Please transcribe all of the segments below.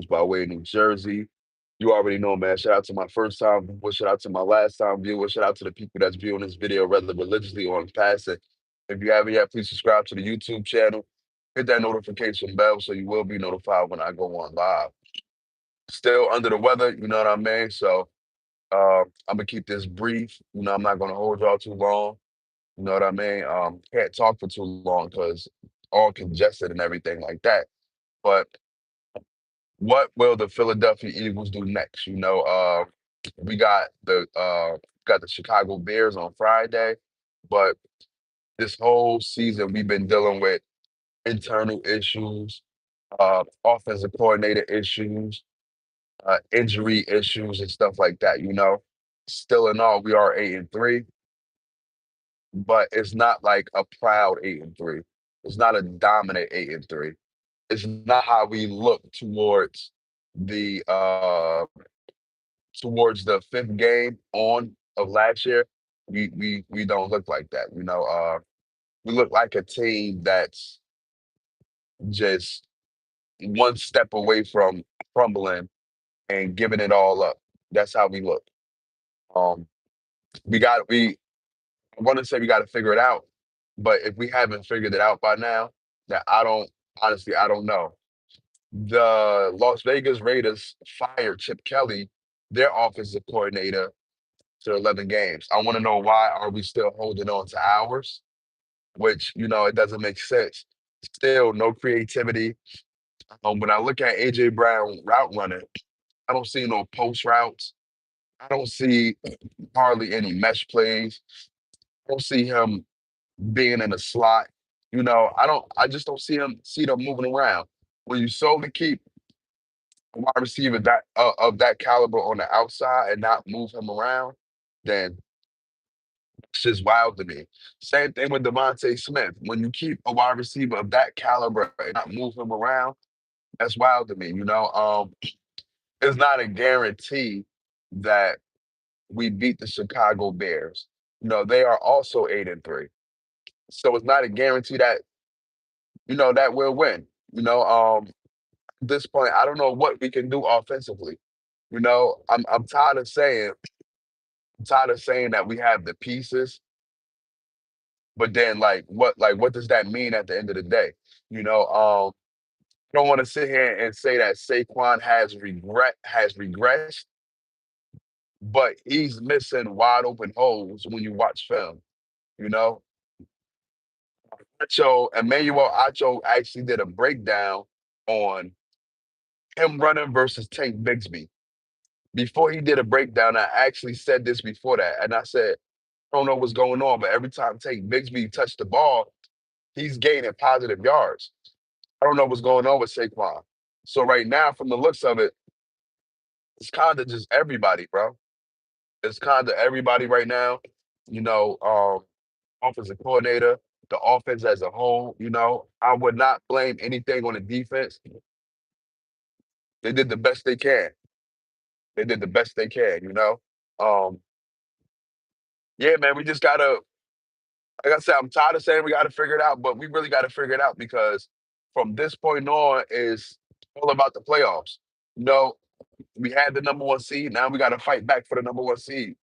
by way of New Jersey. You already know, man. Shout out to my first time viewer. Shout out to my last time viewer. Shout out to the people that's viewing this video rather religiously or in passing. If you haven't yet, please subscribe to the YouTube channel. Hit that notification bell so you will be notified when I go on live. Still under the weather, you know what I mean? So I'm gonna keep this brief. I'm not gonna hold y'all too long. You know what I mean? Can't talk for too long because all congested and everything like that. But what will the Philadelphia Eagles do next? We got the Chicago Bears on Friday, but this whole season we've been dealing with internal issues, offensive coordinator issues, injury issues, and stuff like that. Still in all, we are 8-3, but it's not like a proud 8-3. It's not a dominant 8-3. It's not how we look the uh towards the fifth game on of last year. We don't look like that. We look like a team that's just one step away from crumbling and giving it all up. That's how we look. Um, we I want to say we got to figure it out, but if we haven't figured it out by now, that I don't know. The Las Vegas Raiders fired Chip Kelly, their offensive coordinator, to 11 games. I want to know, why are we still holding on to ours? Which, it doesn't make sense. Still no creativity. When I look at AJ Brown route running, I don't see no post routes. I don't see hardly any mesh plays. I don't see him being in a slot. I just don't see them moving around. When you solely keep a wide receiver that of that caliber on the outside and not move him around, then it's just wild to me. Same thing with Devontae Smith. When you keep a wide receiver of that caliber and not move him around, that's wild to me. It's not a guarantee that we beat the Chicago Bears. They are also 8-3. So it's not a guarantee that, that we'll win. At this point, I don't know what we can do offensively. I'm tired of saying that we have the pieces, but then what does that mean at the end of the day? I don't want to sit here and say that Saquon has regressed, but he's missing wide open holes when you watch film. You know, Emmanuel Acho actually did a breakdown on him running versus Tank Bigsby. Before he did a breakdown, I actually said this before that, and I said, I don't know what's going on, but every time Tank Bigsby touched the ball, he's gaining positive yards. I don't know what's going on with Saquon. So right now, from the looks of it, it's kind of just everybody, bro. It's kind of everybody right now. You know, um, Offensive coordinator, the offense as a whole. I would not blame anything on the defense. They did the best they can. They did the best they can. Um, yeah, man. We just gotta, like I said, I'm tired of saying we gotta figure it out, but we really gotta figure it out because from this point on is all about the playoffs. You know, we had the number one seed. Now we gotta fight back for the number one seed.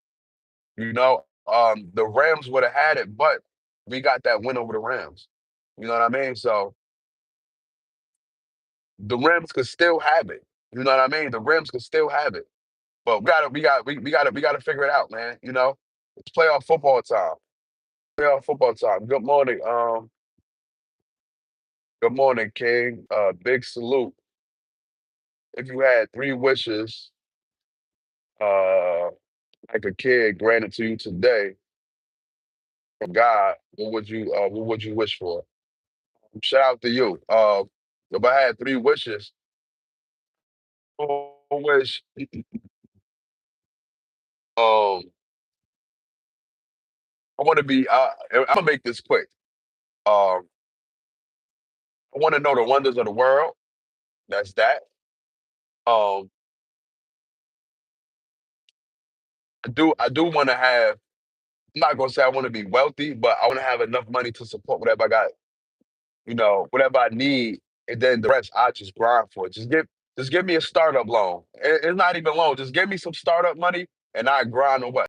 The Rams would have had it, but we got that win over the Rams. You know what I mean? So the Rams could still have it. You know what I mean? The Rams could still have it. But we gotta figure it out, man. It's playoff football time. Playoff football time. Good morning, King. Big salute. If you had three wishes, uh, like a kid granted to you today from God, what would you wish for? Shout out to you. If I had three wishes, I wish um I want to be I'm gonna make this quick. Um I want to know the wonders of the world. That's that. Um I do want to have, I'm not gonna say I want to be wealthy, but I want to have enough money to support whatever I got, whatever I need, and then the rest I just grind for. Just give. Just give me a startup loan. It's not even loan. Just give me some startup money, and I grind away.